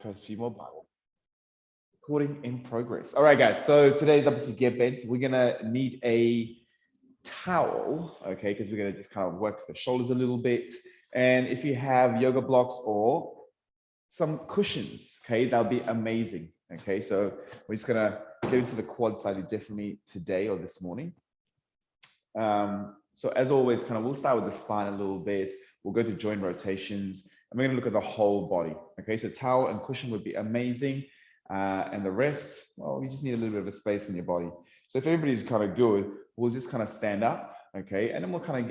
First few more Bible. Recording in progress. All right, guys. So today's obviously gear bent. We're gonna need a towel, okay, because we're gonna just kind of work the shoulders a little bit. And if you have yoga blocks or some cushions, okay, that'll be amazing. Okay, so we're just gonna get into the quad slightly differently today or this morning. So as always, kind of we'll start with the spine a little bit. We'll go to joint rotations, and we're gonna look at the whole body. Okay, so towel and cushion would be amazing. And the rest, well, you just need a little bit of a space in your body. So if everybody's kind of good, we'll just kind of stand up, okay, and then we'll kind of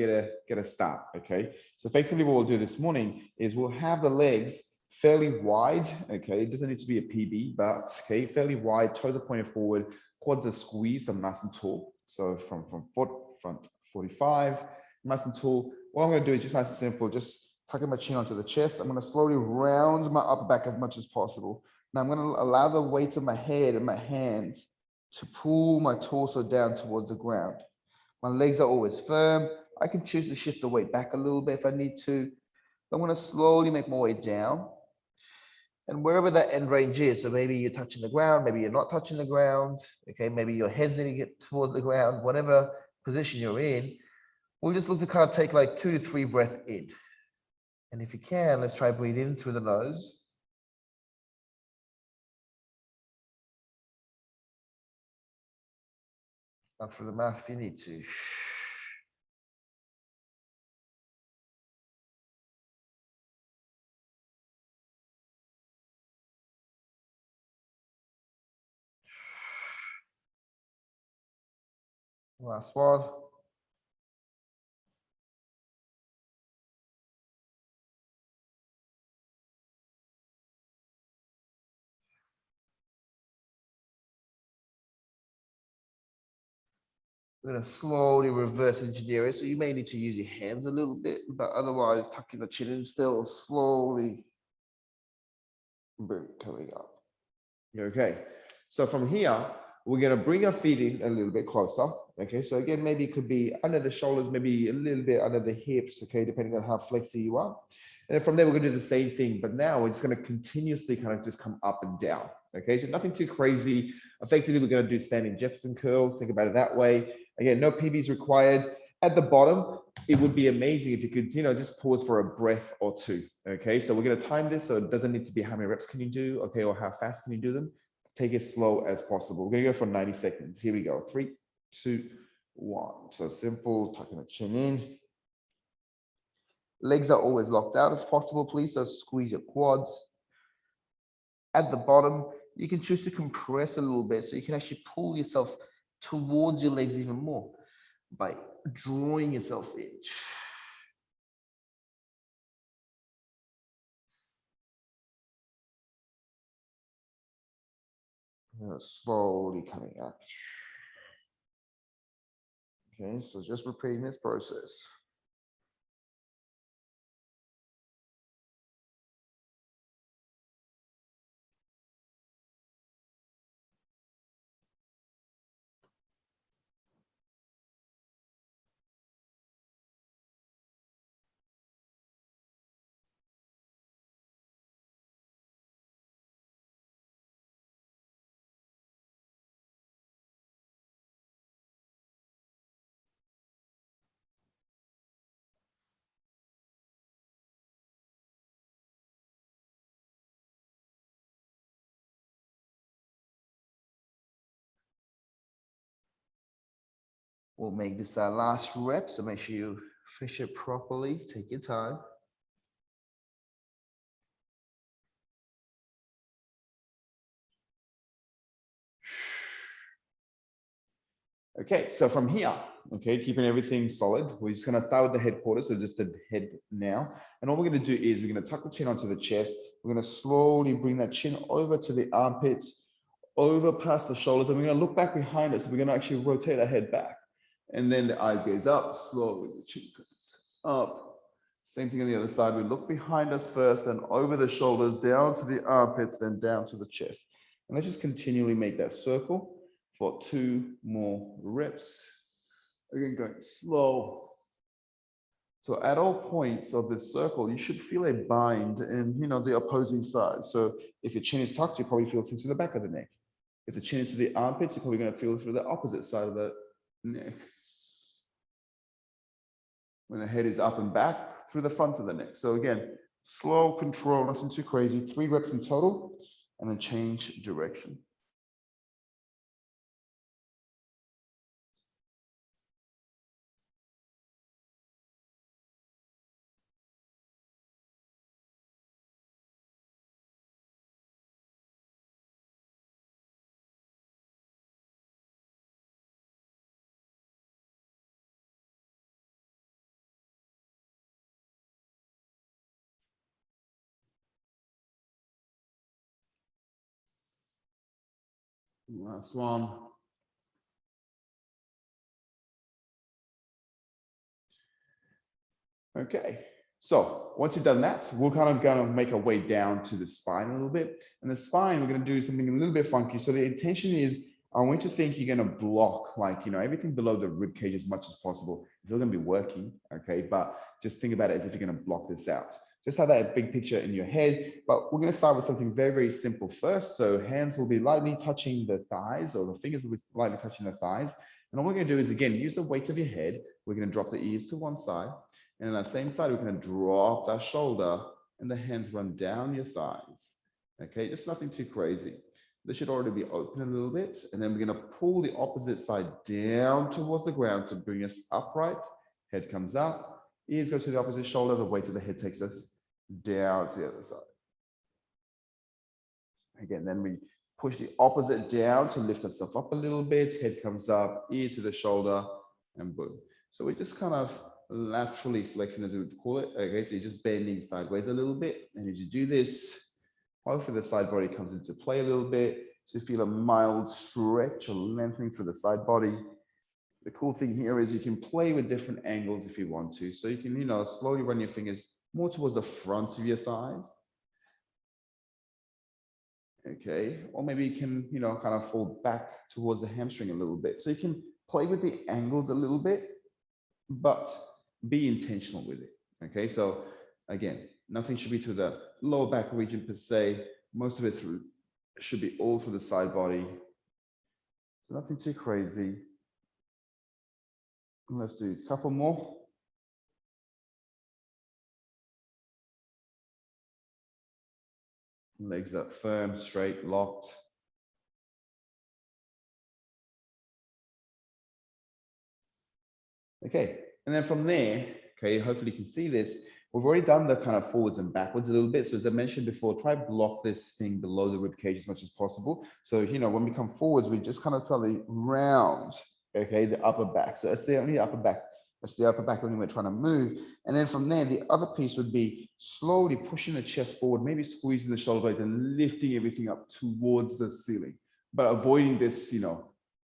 get a start, okay. So effectively, what we'll do this morning is we'll have the legs fairly wide, okay. It doesn't need to be a PB, but okay, fairly wide. Toes are pointed forward, quads are squeezed, so nice and tall. So from foot front 45, nice and tall. What I'm going to do is just nice and simple, just tucking my chin onto the chest. I'm going to slowly round my upper back as much as possible. Now I'm going to allow the weight of my head and my hands to pull my torso down towards the ground. My legs are always firm. I can choose to shift the weight back a little bit if I need to. I'm going to slowly make my way down. And wherever that end range is, so maybe you're touching the ground, maybe you're not touching the ground, okay, maybe your head's needing to get towards the ground, whatever position you're in, we'll just look to kind of take like 2 to 3 breaths in. And if you can, let's try breathe in through the nose. Out through the mouth if you need to. Last one. We're going to slowly reverse engineer it. So you may need to use your hands a little bit, but otherwise tucking the chin in still, slowly coming up. Okay, so from here, we're going to bring our feet in a little bit closer. Okay, so again, maybe it could be under the shoulders, maybe a little bit under the hips, okay, depending on how flexy you are. And then from there, we're going to do the same thing, but now we're just going to continuously kind of just come up and down. Okay, so nothing too crazy. Effectively, we're going to do standing Jefferson curls. Think about it that way. Again, no PBs required. At the bottom, it would be amazing if you could, just pause for a breath or two. Okay, so we're going to time this, so it doesn't need to be how many reps can you do, okay, or how fast can you do them. Take it slow as possible. We're going to go for 90 seconds. Here we go. 3, 2, 1. So simple, tucking the chin in. Legs are always locked out if possible, please. So squeeze your quads. At the bottom, you can choose to compress a little bit so you can actually pull yourself towards your legs even more by drawing yourself in. Slowly coming up. Okay, so just repeating this process. We'll make this our last rep, so make sure you finish it properly. Take your time. Okay, so from here, okay, keeping everything solid, we're just going to start with the head quarters, so just the head now. And all we're going to do is we're going to tuck the chin onto the chest. We're going to slowly bring that chin over to the armpits, over past the shoulders, and we're going to look back behind us. We're going to actually rotate our head back. And then the eyes gaze up, slowly the chin comes up. Same thing on the other side. We look behind us first, then over the shoulders, down to the armpits, then down to the chest. And let's just continually make that circle for 2 more reps. Again, going slow, So at all points of this circle, you should feel a bind in, the opposing side. So if your chin is tucked, you probably feel it into the back of the neck. If the chin is to the armpits, you're probably going to feel through the opposite side of the neck. When the head is up and back, through the front of the neck. So again, slow control, nothing too crazy. 3 reps in total, and then change direction. Last one. Okay, so once you've done that, we're kind of going to make our way down to the spine a little bit. And the spine, we're going to do something a little bit funky. So the intention is, I want you to think you're going to block, like, everything below the rib cage as much as possible. It's still going to be working, okay? But just think about it as if you're going to block this out. Just have that big picture in your head. But we're going to start with something very, very simple first. So hands will be lightly touching the thighs, or the fingers will be lightly touching the thighs. And all we're going to do is, again, use the weight of your head. We're going to drop the ears to one side. And on that same side, we're going to drop that shoulder and the hands run down your thighs. Okay, just nothing too crazy. This should already be open a little bit. And then we're going to pull the opposite side down towards the ground to bring us upright. Head comes up, ears go to the opposite shoulder. The weight of the head takes us down to the other side. Again, then we push the opposite down to lift ourselves up a little bit. Head comes up, ear to the shoulder, and boom. So we just kind of laterally flexing, as we would call it. Okay, so you're just bending sideways a little bit. And as you do this, hopefully the side body comes into play a little bit. So you feel a mild stretch or lengthening through the side body. The cool thing here is you can play with different angles if you want to. So you can, slowly run your fingers more towards the front of your thighs. Okay, or maybe you can, kind of fall back towards the hamstring a little bit. So you can play with the angles a little bit, but be intentional with it. Okay, so again, nothing should be through the lower back region per se. Most of it should be all through the side body. So nothing too crazy. Let's do a couple more. Legs up firm, straight, locked. Okay, and then from there, okay, hopefully you can see this. We've already done the kind of forwards and backwards a little bit. So as I mentioned before, try block this thing below the rib cage as much as possible. So, when we come forwards, we just kind of slightly round, okay, the upper back. So it's the only upper back. That's the upper back when we're trying to move. And then from there, the other piece would be slowly pushing the chest forward, maybe squeezing the shoulder blades and lifting everything up towards the ceiling, but avoiding this,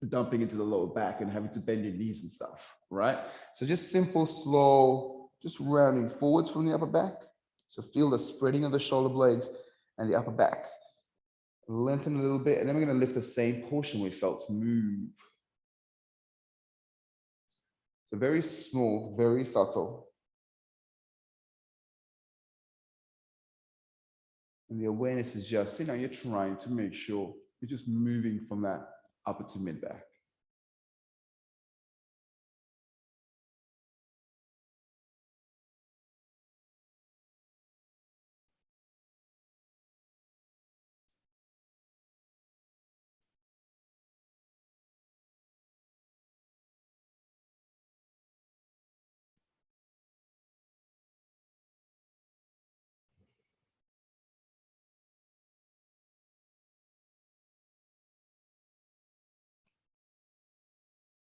dumping into the lower back and having to bend your knees and stuff, right? So just simple, slow, just rounding forwards from the upper back. So feel the spreading of the shoulder blades and the upper back. Lengthen a little bit, and then we're going to lift the same portion we felt move. So very small, very subtle. And the awareness is just, you're trying to make sure you're just moving from that upper to mid back.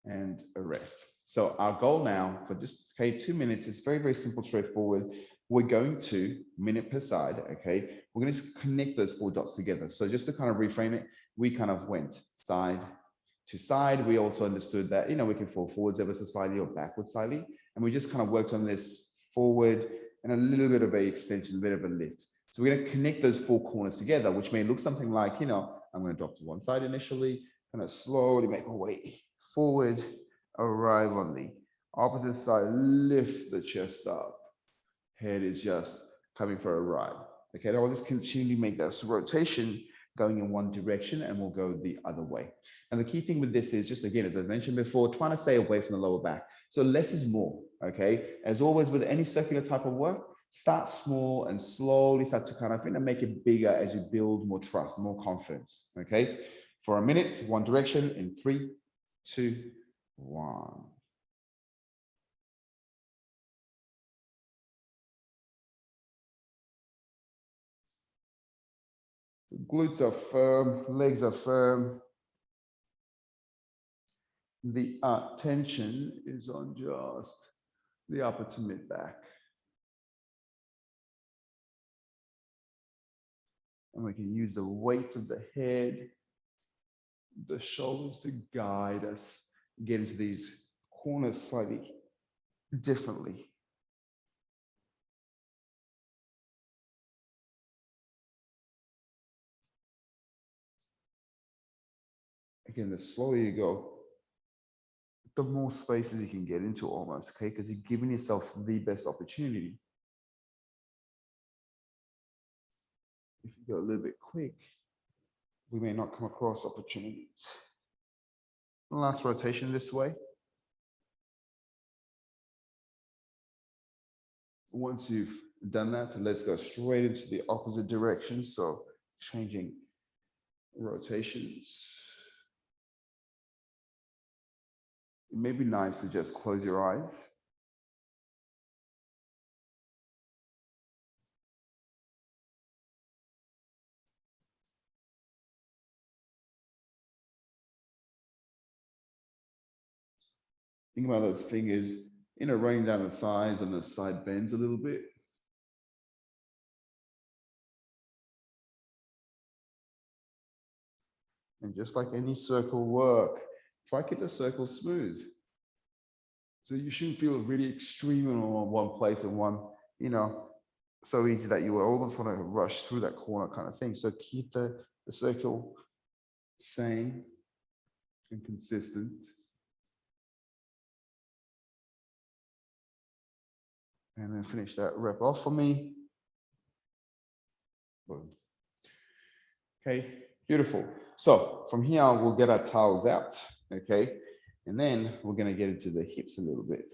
And a rest. So our goal now for just 2 minutes is very, very simple, straightforward. We're going to minute per side. Okay, we're going to connect those 4 dots together. So just to kind of reframe it, we kind of went side to side. We also understood that we can fall forwards ever so slightly or backwards slightly, and we just kind of worked on this forward and a little bit of a extension, a bit of a lift. So we're going to connect those 4 corners together, which may look something like I'm going to drop to one side initially, kind of slowly make my way forward, arrive on the Opposite side, lift the chest up. Head is just coming for a ride. Okay, now I'll just continue to make that rotation going in one direction and we'll go the other way. And the key thing with this is just, again, as I mentioned before, trying to stay away from the lower back. So less is more, okay? As always with any circular type of work, start small and slowly start to kind of make it bigger as you build more trust, more confidence, okay? For a minute, one direction in 3, 2, 1. Glutes are firm, legs are firm. The tension is on just the upper to mid back. And we can use the weight of the head, the shoulders to guide us, get into these corners slightly differently. Again, the slower you go, the more spaces you can get into almost, okay? Because you're giving yourself the best opportunity. If you go a little bit quick, we may not come across opportunities. Last rotation this way. Once you've done that, let's go straight into the opposite direction. So changing rotations. It may be nice to just close your eyes. Think about those fingers, running down the thighs and the side bends a little bit. And just like any circle work, try to keep the circle smooth. So you shouldn't feel really extreme in one place and one, so easy that you will almost want to rush through that corner kind of thing. So keep the circle same and consistent. And then finish that rep off for me. Boom. Okay, beautiful. So from here, we'll get our towels out, okay? And then we're gonna get into the hips a little bit.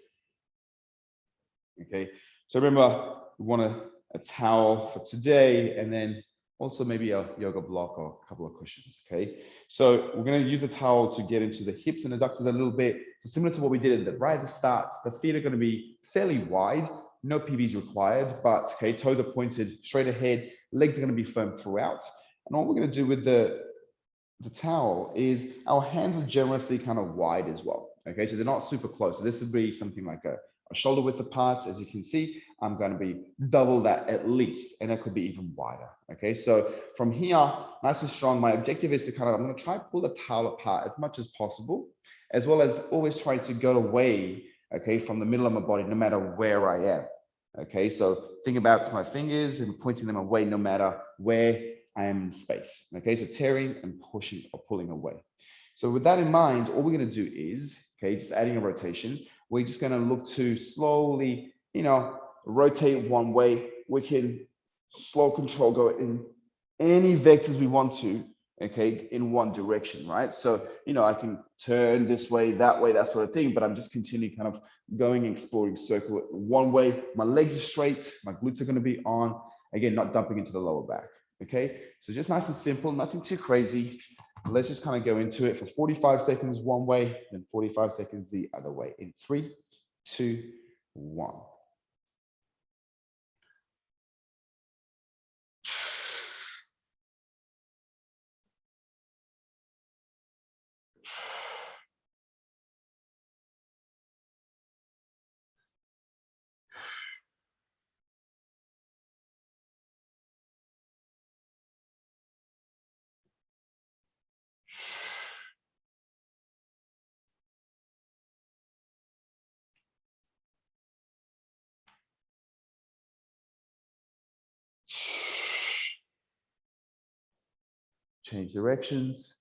Okay, so remember, we want a towel for today, and then also maybe a yoga block or a couple of cushions, okay? So we're gonna use the towel to get into the hips and adductors a little bit. So similar to what we did right at the start, the feet are gonna be fairly wide, no PBs required, but okay, toes are pointed straight ahead, legs are gonna be firm throughout. And what we're gonna do with the towel is our hands are generously kind of wide as well, okay? So they're not super close. So this would be something like a shoulder width apart. As you can see, I'm going to be double that at least, and it could be even wider. Okay, so from here, nice and strong. My objective is to I'm going to try and pull the towel apart as much as possible, as well as always try to go away, okay, from the middle of my body, no matter where I am. Okay, so think about my fingers and pointing them away, no matter where I am in space. Okay, so tearing and pushing or pulling away. So with that in mind, all we're going to do is, okay, just adding a rotation. We're just going to look to slowly, rotate one way. We can slow control go in any vectors we want to, okay, in one direction, right? So, I can turn this way, that sort of thing, but I'm just continuing kind of going and exploring circle one way. My legs are straight, my glutes are going to be on, again, not dumping into the lower back, okay? So just nice and simple, nothing too crazy. Let's just kind of go into it for 45 seconds one way, then 45 seconds the other way in 3, 2, 1. Change directions.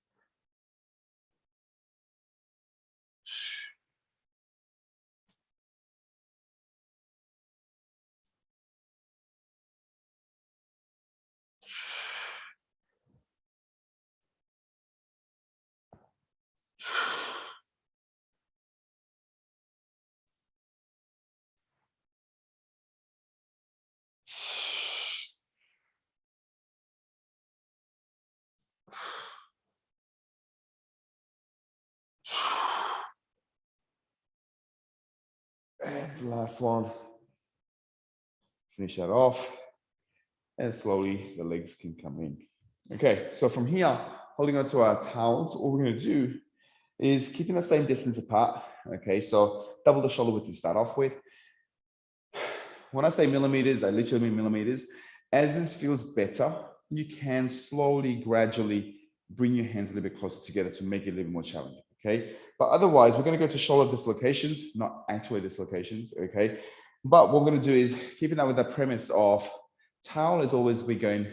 the last one. Finish that off. And slowly the legs can come in. Okay, so from here, holding onto our towels, all we're going to do is keeping the same distance apart. Okay, so double the shoulder width to start off with. When I say millimeters, I literally mean millimeters. As this feels better, you can slowly, gradually bring your hands a little bit closer together to make it a little more challenging, okay? But otherwise, we're gonna go to shoulder dislocations, not actually dislocations, okay? But what we're gonna do is keeping that with the premise of towel is always going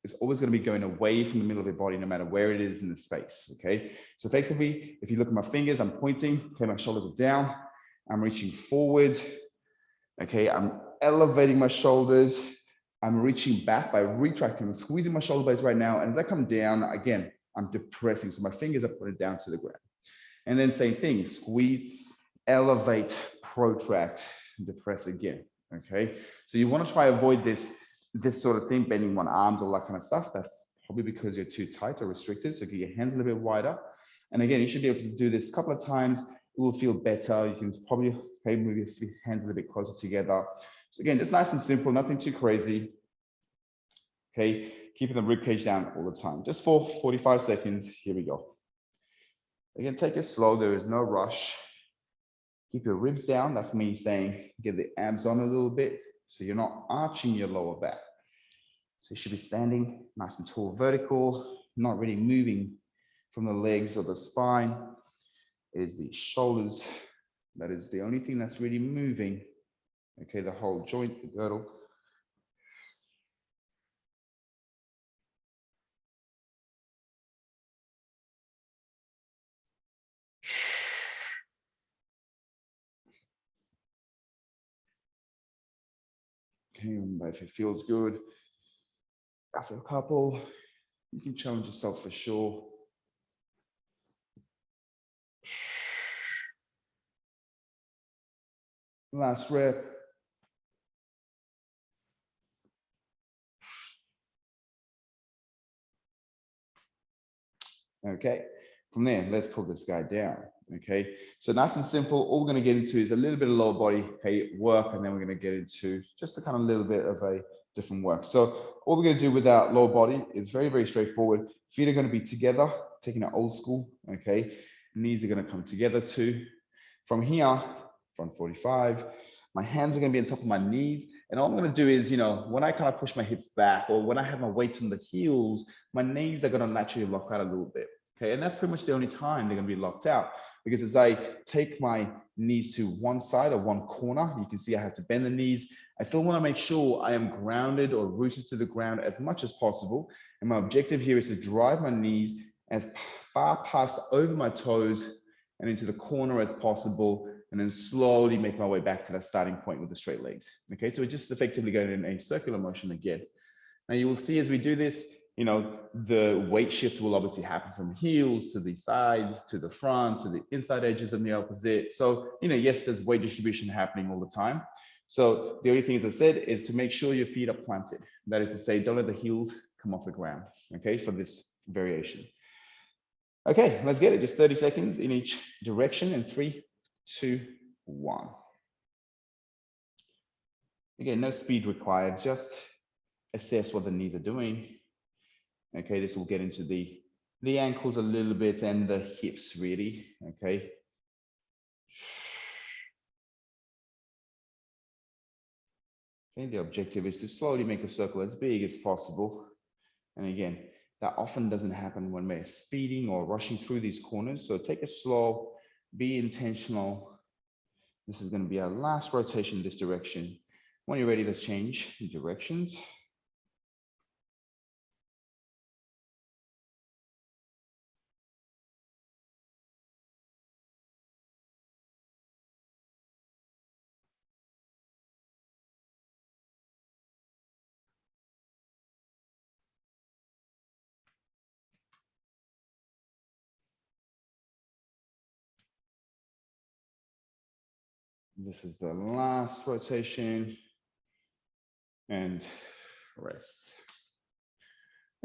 to be going away from the middle of your body, no matter where it is in the space, okay? So effectively, if you look at my fingers, I'm pointing, okay, my shoulders are down, I'm reaching forward, okay, I'm elevating my shoulders, I'm reaching back by retracting, I'm squeezing my shoulder blades right now, and as I come down, again, I'm depressing, so my fingers are putting down to the ground. And then same thing, squeeze, elevate, protract, depress again, okay? So you wanna try avoid this sort of thing, bending one arms, all that kind of stuff. That's probably because you're too tight or restricted, so get your hands a little bit wider. And again, you should be able to do this a couple of times. It will feel better. You can probably move your hands a little bit closer together. So again, just nice and simple, nothing too crazy. Okay, keeping the rib cage down all the time. Just for 45 seconds, here we go. Again, take it slow, there is no rush. Keep your ribs down, that's me saying get the abs on a little bit so you're not arching your lower back. So you should be standing nice and tall, vertical, not really moving from the legs or the spine. It is the shoulders. That is the only thing that's really moving. Okay, the whole joint, the girdle. Okay, remember if it feels good, after a couple, you can challenge yourself for sure. Last rep. Okay, from there, let's pull this guy down. Okay, so nice and simple. All we're going to get into is a little bit of lower body work, and then we're going to get into just a kind of little bit of a different work. So all we're going to do with our lower body is very, very straightforward. Feet are going to be together, taking it old school. Okay, knees are going to come together too. From here, front 45, my hands are going to be on top of my knees. And all I'm going to do is, you know, when I kind of push my hips back or when I have my weight on the heels, my knees are going to naturally lock out a little bit. Okay, and that's pretty much the only time they're going to be locked out, because as I take my knees to one side or one corner, you can see I have to bend the knees. I still want to make sure I am grounded or rooted to the ground as much as possible. And my objective here is to drive my knees as far past over my toes and into the corner as possible, and then slowly make my way back to that starting point with the straight legs. Okay, so we're just effectively going in a circular motion again. Now you will see as we do this, you know, the weight shift will obviously happen from heels to the sides, to the front, to the inside edges and the opposite. So, you know, yes, there's weight distribution happening all the time. So the only thing, as I said, is to make sure your feet are planted. That is to say, don't let the heels come off the ground, okay, for this variation. Okay, let's get it. Just 30 seconds in each direction in 3, 2, 1. Again, no speed required, just assess what the knees are doing. Okay, this will get into the ankles a little bit and the hips really, okay. Okay, the objective is to slowly make the circle as big as possible. And again, that often doesn't happen when we're speeding or rushing through these corners. So take it slow, be intentional. This is going to be our last rotation in this direction. When you're ready, let's change directions. This is the last rotation and rest.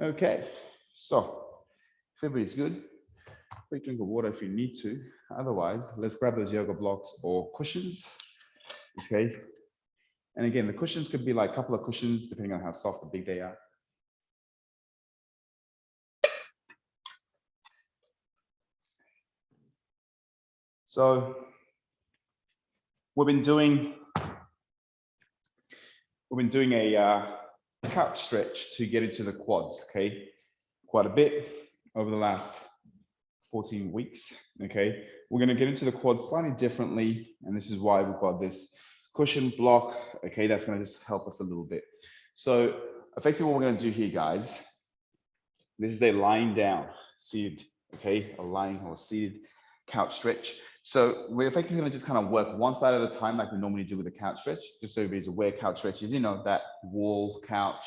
Okay, so if everybody's good, quick drink of water if you need to. Otherwise, let's grab those yoga blocks or cushions okay? And again, the cushions could be like a couple of cushions, depending on how soft or big they are. So we've been doing a couch stretch to get into the quads, okay? Quite a bit over the last 14 weeks, okay? We're gonna get into the quads slightly differently, and this is why we've got this cushion block, okay? That's gonna just help us a little bit. So effectively what we're gonna do here, guys, this is a lying down, seated, okay? A lying or seated couch stretch. So we're effectively gonna just kind of work one side at a time like we normally do with a couch stretch, just so everybody's aware couch stretch is, you know, that wall couch,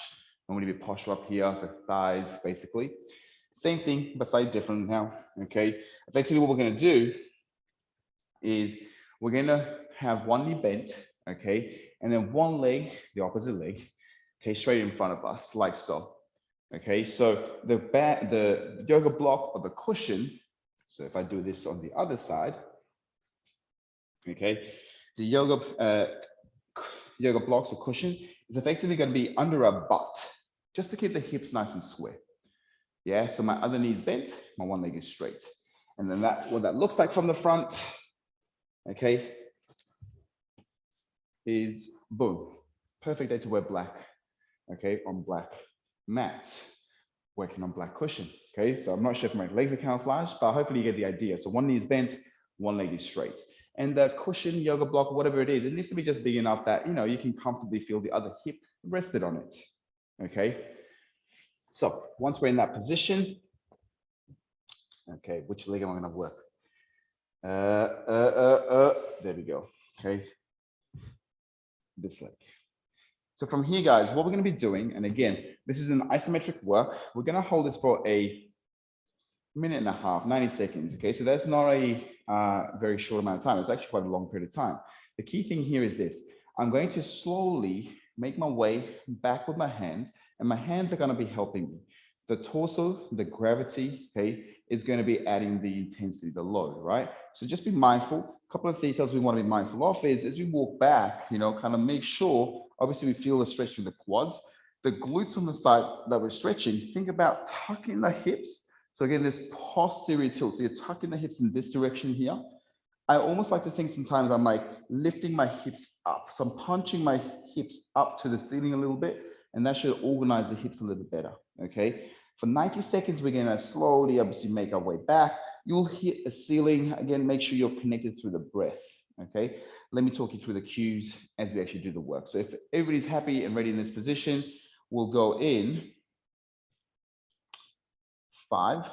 normally we posture up here, the thighs, basically. Same thing, but slightly different now, okay? Effectively what we're gonna do is we're gonna have one knee bent, okay? And then one leg, the opposite leg, okay, straight in front of us, like so. Okay, so the yoga block or the cushion, so if I do this on the other side, okay, the yoga blocks or cushion is effectively going to be under our butt, just to keep the hips nice and square. Yeah, so my other knee's bent, my one leg is straight. And then what that looks like from the front, okay, is boom, perfect day to wear black, okay, on black mat, working on black cushion, okay? So I'm not sure if my legs are camouflaged, but hopefully you get the idea. So one knee is bent, one leg is straight. And the cushion, yoga block, whatever it is, it needs to be just big enough that, you know, you can comfortably feel the other hip rested on it, okay? So once we're in that position, okay, which leg am I gonna work? There we go, okay? This leg. So from here, guys, what we're going to be doing, and again, this is an isometric work. We're going to hold this for a minute and a half, 90 seconds. Okay, so that's not a very short amount of time. It's actually quite a long period of time. The key thing here is this. I'm going to slowly make my way back with my hands, and my hands are going to be helping me. The torso, the gravity, okay, is going to be adding the intensity, the load, right? So just be mindful. A couple of details we want to be mindful of is as we walk back, you know, kind of make sure, obviously we feel the stretch through the quads, the glutes on the side that we're stretching, think about tucking the hips. So again, this posterior tilt. So you're tucking the hips in this direction here. I almost like to think sometimes I'm like lifting my hips up. So I'm punching my hips up to the ceiling a little bit, and that should organize the hips a little bit better, okay? For 90 seconds, we're gonna slowly, obviously, make our way back. You'll hit a ceiling. Again, make sure you're connected through the breath, okay? Let me talk you through the cues as we actually do the work. So if everybody's happy and ready in this position, we'll go in 5,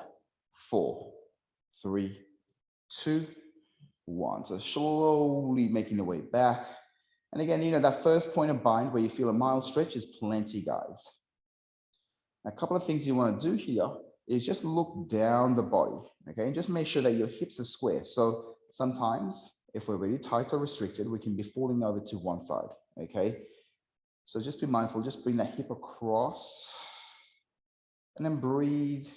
4, 3, 2, 1. So slowly making the way back. And again, you know, that first point of bind where you feel a mild stretch is plenty, guys. A couple of things you want to do here is just look down the body, okay? And just make sure that your hips are square. So sometimes if we're really tight or restricted, we can be falling over to one side, okay? So just be mindful, just bring that hip across and then breathe.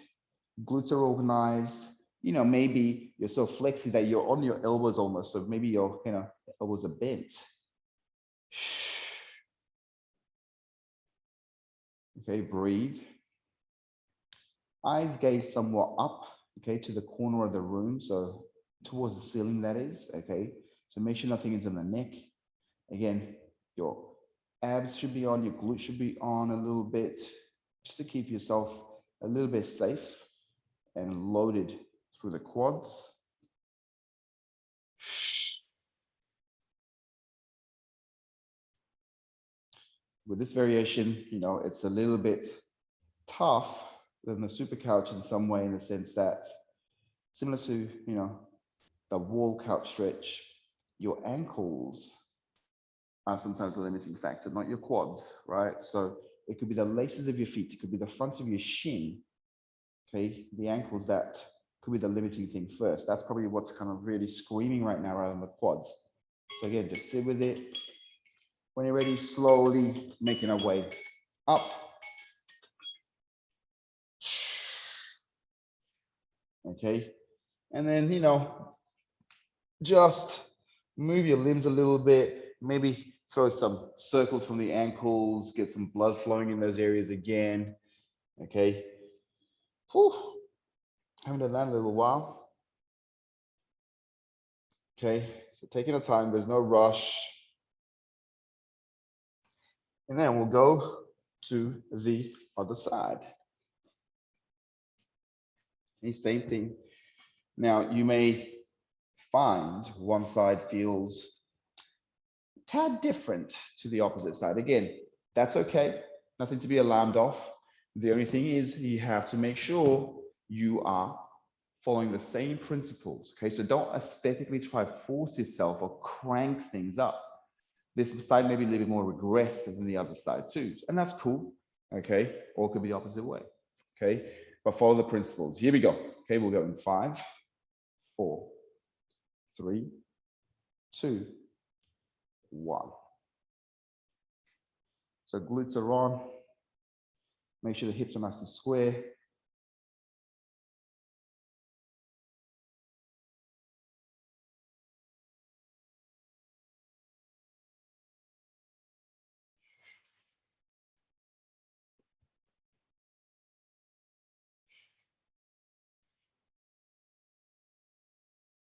Glutes are organized. You know, maybe you're so flexy that you're on your elbows almost. So maybe your, you know, elbows are bent. Okay, breathe. Eyes gaze somewhat up, okay, to the corner of the room. So towards the ceiling, that is, okay. So make sure nothing is in the neck. Again, your abs should be on, your glutes should be on a little bit, just to keep yourself a little bit safe and loaded through the quads. With this variation, you know, it's a little bit tough than the super couch in some way, in the sense that similar to, you know, the wall couch stretch, your ankles are sometimes a limiting factor, not your quads, right? So it could be the laces of your feet, it could be the front of your shin, okay? The ankles, that could be the limiting thing first. That's probably what's kind of really screaming right now rather than the quads. So again, just sit with it. When you're ready, slowly making our way up. Okay, and then, you know, just move your limbs a little bit. maybe throw some circles from the ankles, get some blood flowing in those areas again. Okay. Whew. Haven't done that in a little while. Okay, so taking our time, there's no rush. And then we'll go to the other side. The same thing. Now, you may find one side feels a tad different to the opposite side. Again, that's okay. Nothing to be alarmed of. The only thing is you have to make sure you are following the same principles. Okay, so don't aesthetically try to force yourself or crank things up. This side may be a little bit more regressed than the other side too. And that's cool. Okay, or it could be the opposite way. Okay, but follow the principles. Here we go. Okay, we'll go in 5, 4, 3, 2, 1. So glutes are on. Make sure the hips are nice and square.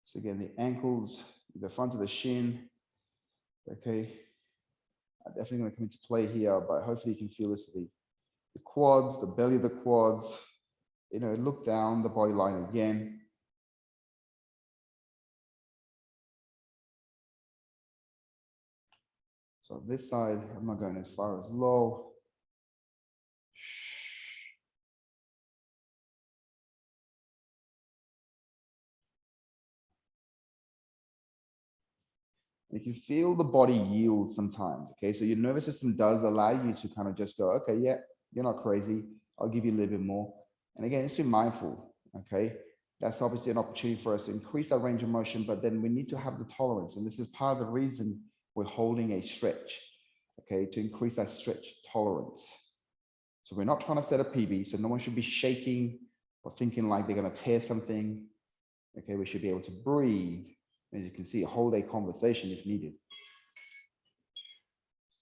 So again, the ankles, the front of the shin, okay, are definitely going to come into play here, but hopefully you can feel this for the quads, the belly of the quads, you know, look down the body line again. So this side, I'm not going as far as low. You can feel the body yield sometimes, okay? So your nervous system does allow you to kind of just go, okay, yeah, you're not crazy. I'll give you a little bit more. And again, just be mindful, okay? That's obviously an opportunity for us to increase our range of motion, but then we need to have the tolerance. And this is part of the reason we're holding a stretch, okay? To increase that stretch tolerance. So we're not trying to set a PB, so no one should be shaking or thinking like they're gonna tear something, okay? We should be able to breathe. As you can see, hold a conversation if needed.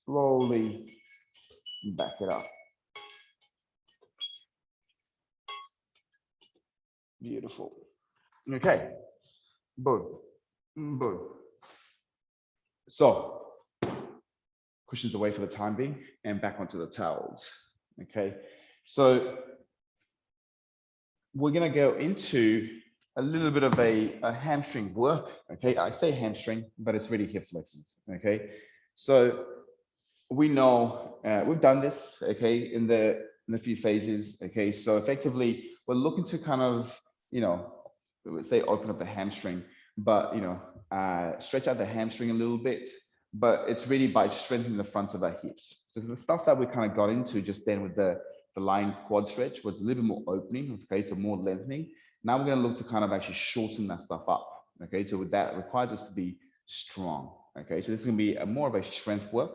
Slowly back it up. Beautiful. Okay. Boom. Boom. So, cushions away for the time being and back onto the towels. Okay. So, we're going to go into a little bit of a hamstring work. Okay. I say hamstring, but it's really hip flexors. Okay. So, we know we've done this, okay, in the few phases, okay. So effectively, we're looking to kind of, you know, we would say open up the hamstring, but you know, stretch out the hamstring a little bit. But it's really by strengthening the front of our hips. So the stuff that we kind of got into just then with the lying quad stretch was a little bit more opening, okay, so more lengthening. Now we're going to look to kind of actually shorten that stuff up, okay. So with that, it requires us to be strong, okay. So this is going to be more of a strength work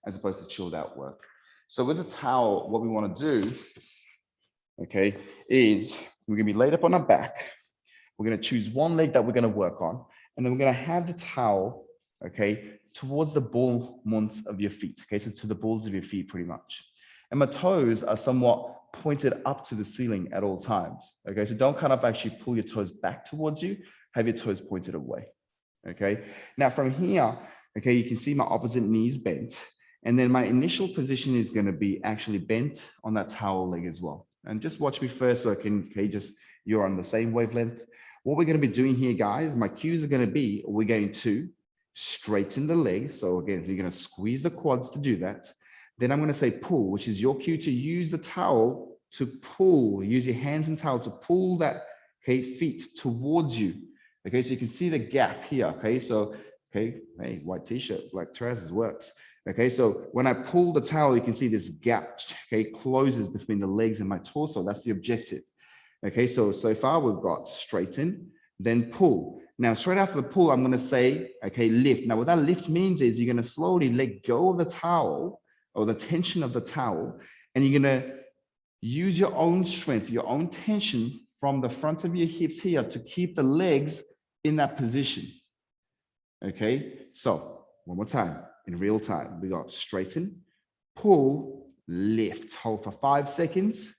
as opposed to chilled out work. So with the towel, what we want to do, okay, is we're going to be laid up on our back. We're going to choose one leg that we're going to work on, and then we're going to have the towel, okay, towards the ball months of your feet, okay, so to the balls of your feet pretty much. And my toes are somewhat pointed up to the ceiling at all times, okay, so don't kind of actually pull your toes back towards you, have your toes pointed away, okay. Now from here, okay, you can see my opposite knee is bent. And then my initial position is going to be actually bent on that towel leg as well. And just watch me first so I can, okay, just you're on the same wavelength. What we're going to be doing here, guys, my cues are going to be, we're going to straighten the leg. So again, you're going to squeeze the quads to do that. Then I'm going to say pull, which is your cue to use the towel to pull, use your hands and towel to pull that, okay, feet towards you. Okay, so you can see the gap here. Okay, so, okay, hey, white t-shirt, black trousers works. Okay, so when I pull the towel, you can see this gap, okay, closes between the legs and my torso. That's the objective. Okay, so far we've got straighten, then pull. Now, straight after the pull, I'm going to say, okay, lift. Now, what that lift means is you're going to slowly let go of the towel or the tension of the towel, and you're going to use your own strength, your own tension from the front of your hips here to keep the legs in that position. Okay, so one more time. in real time. We got straighten, pull, lift, hold for 5 seconds,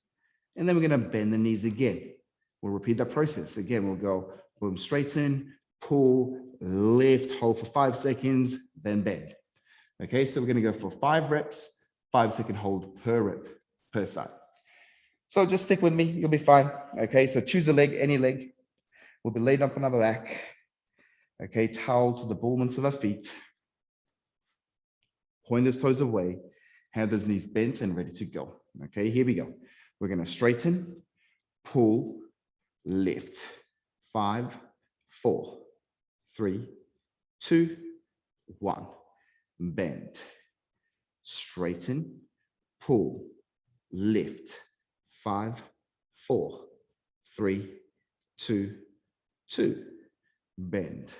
and then we're going to bend the knees again. We'll repeat that process. Again, we'll go boom, straighten, pull, lift, hold for 5 seconds, then bend. Okay, so we're going to go for 5 reps, 5-second hold per rep per side. So just stick with me, you'll be fine. Okay, so choose a leg, any leg. We'll be laid up on our back. Okay, towel to the ballments of our feet. Point those toes away, have those knees bent and ready to go. Okay, here we go. We're going to straighten, pull, lift. 5, 4, 3, 2, 1. Bend. Straighten, pull, lift. 5, 4, 3, 2, 2. Bend.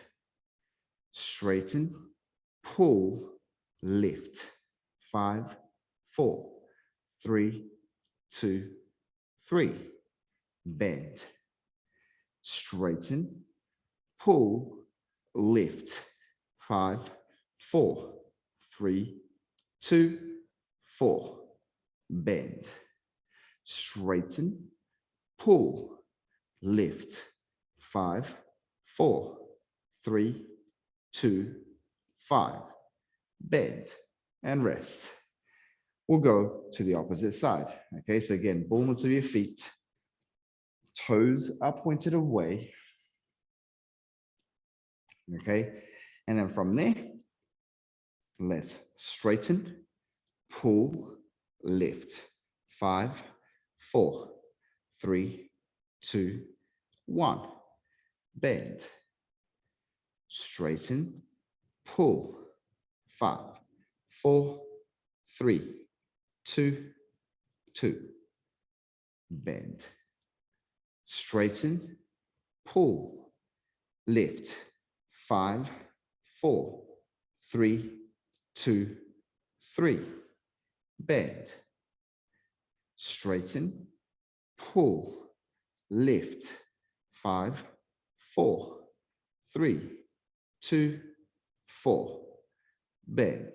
Straighten, pull, lift. 5, 4, 3, 2, 3. Bend. Straighten, pull, lift. 5, 4, 3, 2, 4. Bend. Straighten, pull, lift. 5, 4, 3, 2, 5. Bend and rest. We'll go to the opposite side. Okay, so again, ballments of your feet, toes are pointed away. Okay, and then from there, let's straighten, pull, lift. 5, 4, 3, 2, 1. Bend. Straighten, pull. 5, 4, 3, 2, 2. Bend. Straighten, pull, lift. 5, 4, 3, 2, 3. Bend. Straighten, pull, lift. 5, 4, 3, 2, 4. Bend.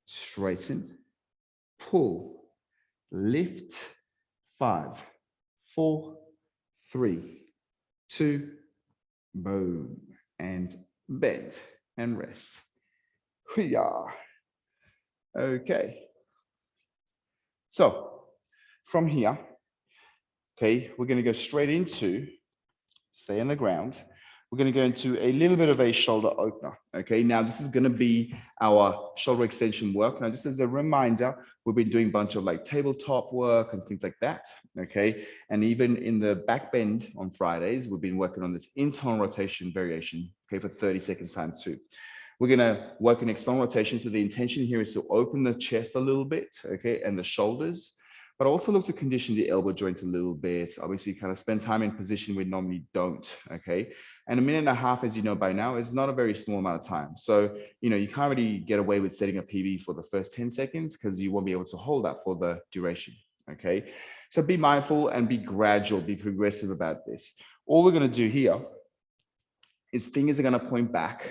Straighten, pull, lift. 5, 4, 3, 2, boom, and bend and rest. Yeah. Okay. So from here, okay, we're going to go straight into, stay on the ground. We're going to go into a little bit of a shoulder opener. Okay, now this is going to be our shoulder extension work. Now, just as a reminder, we've been doing a bunch of like tabletop work and things like that. Okay, and even in the back bend on Fridays, we've been working on this internal rotation variation. Okay, for 30 seconds time too. We're going to work in external rotation. So the intention here is to open the chest a little bit, okay, and the shoulders, but also look to condition the elbow joint a little bit. Obviously, kind of spend time in position we normally don't, okay? And 1.5 minutes, as you know by now, is not a very small amount of time. So, you know, you can't really get away with setting a PB for the first 10 seconds because you won't be able to hold that for the duration, okay? So be mindful and be gradual, be progressive about this. All we're going to do here is fingers are going to point back,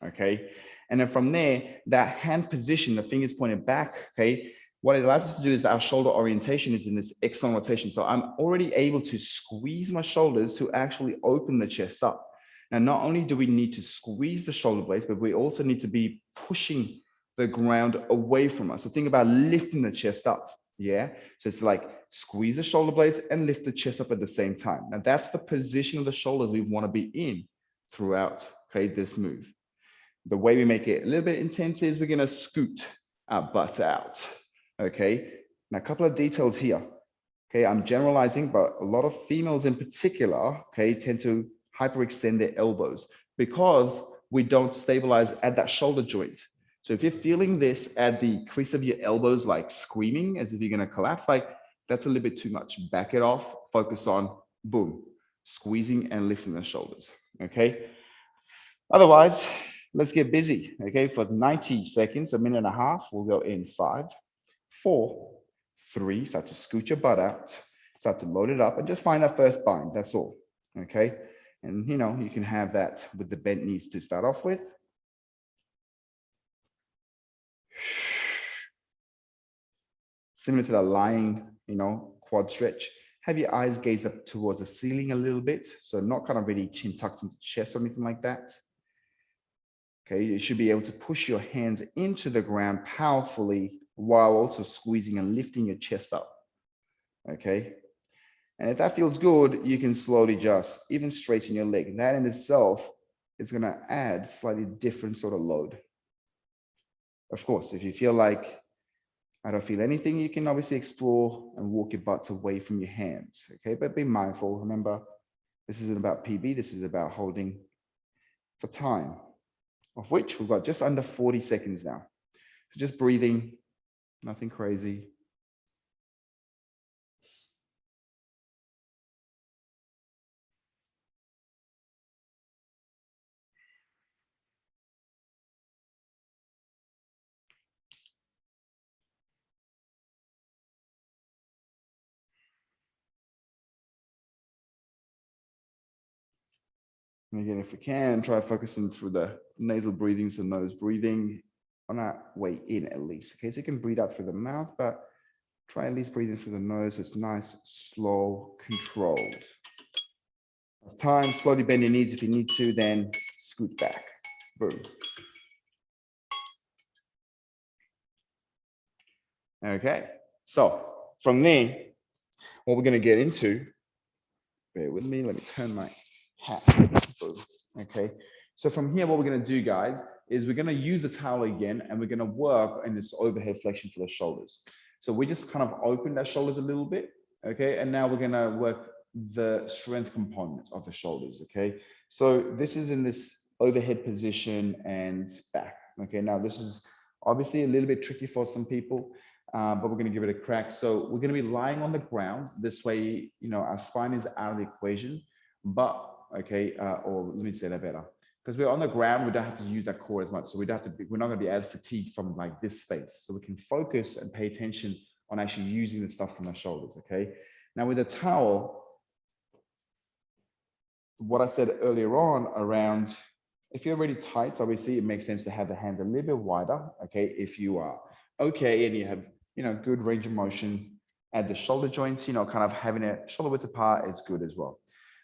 okay? And then from there, that hand position, the fingers pointed back, okay? What it allows us to do is that our shoulder orientation is in this external rotation. So I'm already able to squeeze my shoulders to actually open the chest up. Now, not only do we need to squeeze the shoulder blades, but we also need to be pushing the ground away from us. So think about lifting the chest up, yeah? So it's like squeeze the shoulder blades and lift the chest up at the same time. Now, that's the position of the shoulders we want to be in throughout, okay, this move. The way we make it a little bit intense is we're going to scoot our butt out. Okay, now a couple of details here. Okay, I'm generalizing, but a lot of females in particular, okay, tend to hyperextend their elbows because we don't stabilize at that shoulder joint. So if you're feeling this at the crease of your elbows, like screaming as if you're going to collapse, like that's a little bit too much. Back it off, focus on, boom, squeezing and lifting the shoulders. Okay, otherwise, let's get busy. Okay, for 90 seconds, 1.5 minutes, we'll go in 5, 4, 3, start to scoot your butt out, start to load it up and just find that first bind, that's all, okay? And you know, you can have that with the bent knees to start off with. Similar to the lying, quad stretch. Have your eyes gaze up towards the ceiling a little bit. So not kind of really chin tucked into the chest or anything like that. Okay, you should be able to push your hands into the ground powerfully while also squeezing and lifting your chest up. Okay, and if that feels good, you can slowly just even straighten your leg. That in itself is going to add slightly different sort of load. Of course, if you feel like I don't feel anything, you can obviously explore and walk your butts away from your hands. Okay, but be mindful. Remember, this isn't about PB. This is about holding for time, of which we've got just under 40 seconds now. So just breathing, nothing crazy. And again, if we can, try focusing through the nasal breathing, so nose breathing on our way in at least. Okay, so you can breathe out through the mouth, but try at least breathing through the nose. It's nice, slow, controlled. As time, slowly bend your knees if you need to, then scoot back. Boom. Okay, so from there, what we're going to get into, bear with me, let me turn my hat. Boom. Okay, so from here, what we're going to do, guys, is we're going to use the towel again, and we're going to work in this overhead flexion for the shoulders. So we just kind of opened our shoulders a little bit, okay, and now we're going to work the strength component of the shoulders, okay? So this is in this overhead position and back, okay? Now this is obviously a little bit tricky for some people, but we're going to give it a crack. So we're going to be lying on the ground. This way, our spine is out of the equation, but, okay, or let me say that better. Because we're on the ground, we don't have to use our core as much. So we're not going to be as fatigued from like this space. So we can focus and pay attention on actually using the stuff from our shoulders, okay? Now with a towel, what I said earlier on around, if you're already tight, obviously it makes sense to have the hands a little bit wider, okay? If you are okay and you have, good range of motion at the shoulder joints, kind of having a shoulder width apart is good as well.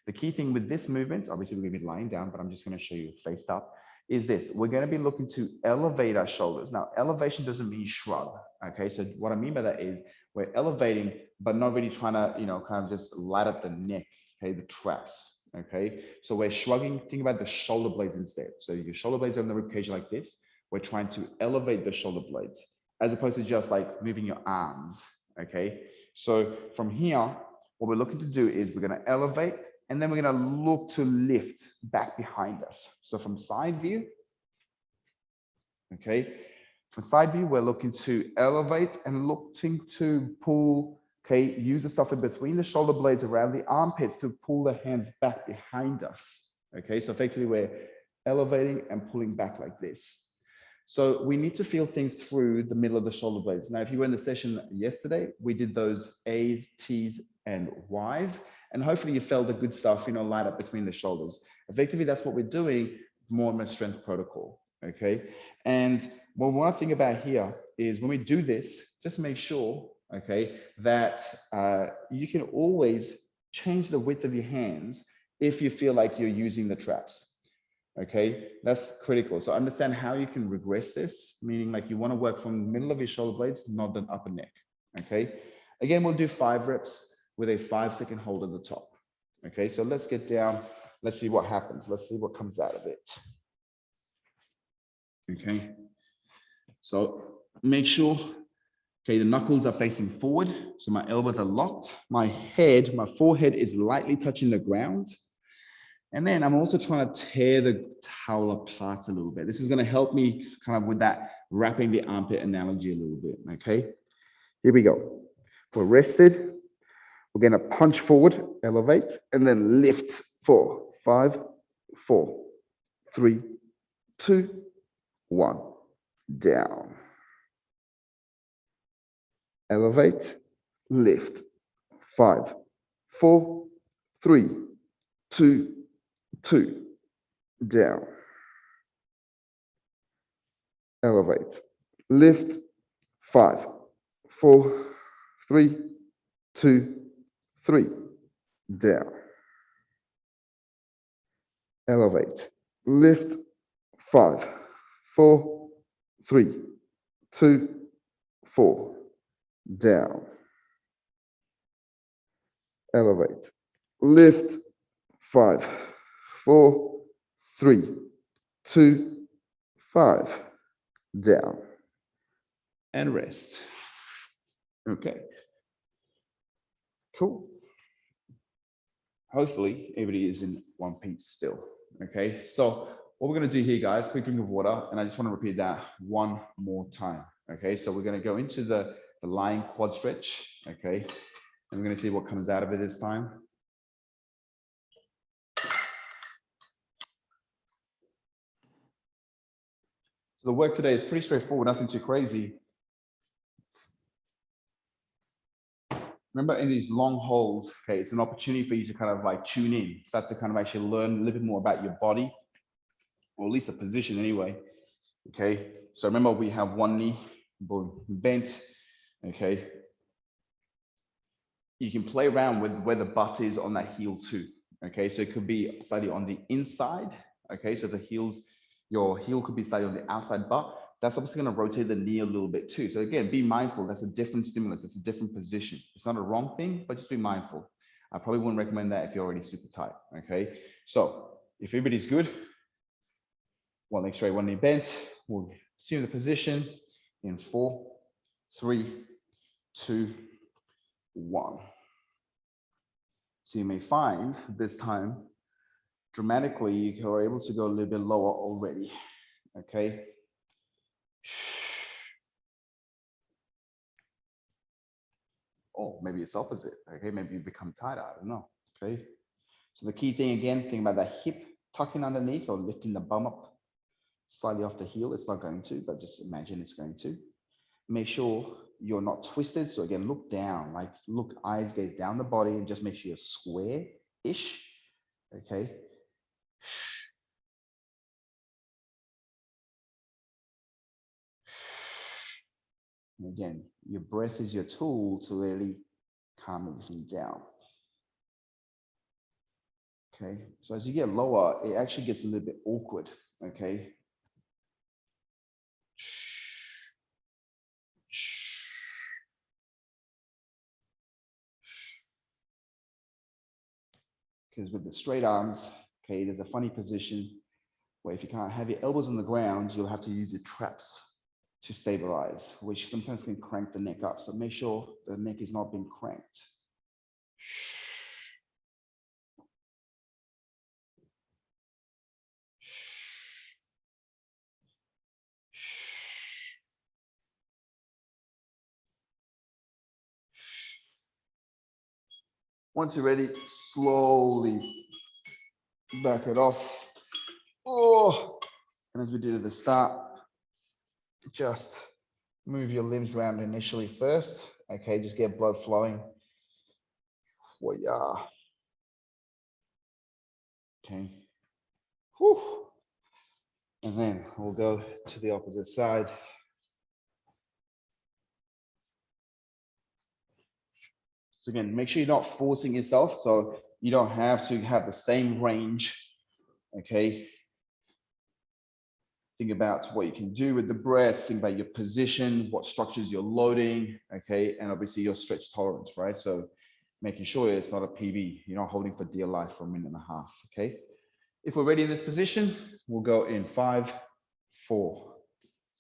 The key thing with this movement, obviously we're going to be lying down, but I'm just going to show you faced up, is this. We're going to be looking to elevate our shoulders. Now, elevation doesn't mean shrug, okay? So what I mean by that is we're elevating, but not really trying to, kind of just light up the neck, okay, the traps, okay? So we're shrugging, think about the shoulder blades instead. So your shoulder blades are on the ribcage like this. We're trying to elevate the shoulder blades as opposed to just like moving your arms, okay? So from here, what we're looking to do is we're going to elevate, and then we're going to look to lift back behind us. So from side view, okay, from side view, we're looking to elevate and looking to pull, okay, use the stuff in between the shoulder blades around the armpits to pull the hands back behind us, okay? So effectively, we're elevating and pulling back like this. So we need to feel things through the middle of the shoulder blades. Now, if you were in the session yesterday, we did those A's, T's, and Y's. And hopefully you felt the good stuff, light up between the shoulders. Effectively, that's what we're doing more in a strength protocol, okay? And one thing about here is when we do this, just make sure, okay, that you can always change the width of your hands if you feel like you're using the traps, okay? That's critical. So understand how you can regress this, meaning like you want to work from the middle of your shoulder blades, not the upper neck, okay? Again, we'll do 5 reps with a 5-second hold at the top. Okay, so let's get down. Let's see what happens. Let's see what comes out of it. Okay, so make sure, okay, the knuckles are facing forward. So my elbows are locked. My forehead is lightly touching the ground. And then I'm also trying to tear the towel apart a little bit. This is going to help me kind of with that wrapping the armpit analogy a little bit. Okay, here we go. We're rested. We're going to punch forward, elevate, and then lift 4, 5, 4, 3, 2, 1, down. Elevate, lift, 5, 4, 3, 2, 2, down. Elevate, lift, 5, 4, 3, 2, 3, down. Elevate, lift, 5, 4, 3, 2, 4, down. Elevate, lift, 5, 4, 3, 2, 5, down. And rest. Okay. Cool. Hopefully everybody is in one piece still. Okay, so what we're going to do here, guys, quick drink of water, and I just want to repeat that one more time. Okay, so we're going to go into the lying quad stretch. Okay, and we're going to see what comes out of it this time. So the work today is pretty straightforward, nothing too crazy. Remember, in these long holds, okay, it's an opportunity for you to kind of like tune in, start to kind of actually learn a little bit more about your body, or at least a position anyway. Okay, so remember we have one knee bent. Okay, you can play around with where the butt is on that heel too. Okay, so it could be slightly on the inside. Okay, so the heels, your heel could be slightly on the outside butt. That's obviously going to rotate the knee a little bit too. So again, be mindful. That's a different stimulus. That's a different position. It's not a wrong thing, but just be mindful. I probably wouldn't recommend that if you're already super tight. Okay, so if everybody's good, one leg straight, one knee bent. We'll assume the position in 4, 3, 2, 1. So you may find this time, dramatically, you are able to go a little bit lower already. Okay. Or maybe it's opposite. Okay, maybe you become tighter. I don't know. Okay. So the key thing again, think about the hip tucking underneath or lifting the bum up slightly off the heel. It's not going to, but just imagine it's going to. Make sure you're not twisted. So again, look down, like look, eyes gaze down the body and just make sure you're square-ish. Okay. And again, your breath is your tool to really calm everything down. Okay, so as you get lower, it actually gets a little bit awkward. Okay. Because with the straight arms, okay, there's a funny position where if you can't have your elbows on the ground, you'll have to use your traps to stabilize, which sometimes can crank the neck up. So make sure the neck is not being cranked. Once you're ready, slowly back it off. Oh, and as we did at the start, just move your limbs around initially first. Okay, just get blood flowing. Well, yeah. Okay. Whew. And then we'll go to the opposite side. So again, make sure you're not forcing yourself. So you don't have to have the same range. Okay. Think about what you can do with the breath. Think about your position, what structures you're loading. Okay. And obviously your stretch tolerance, right? So making sure it's not a PB. You're not holding for dear life for a minute and a half. Okay. If we're ready in this position, we'll go in 5, 4,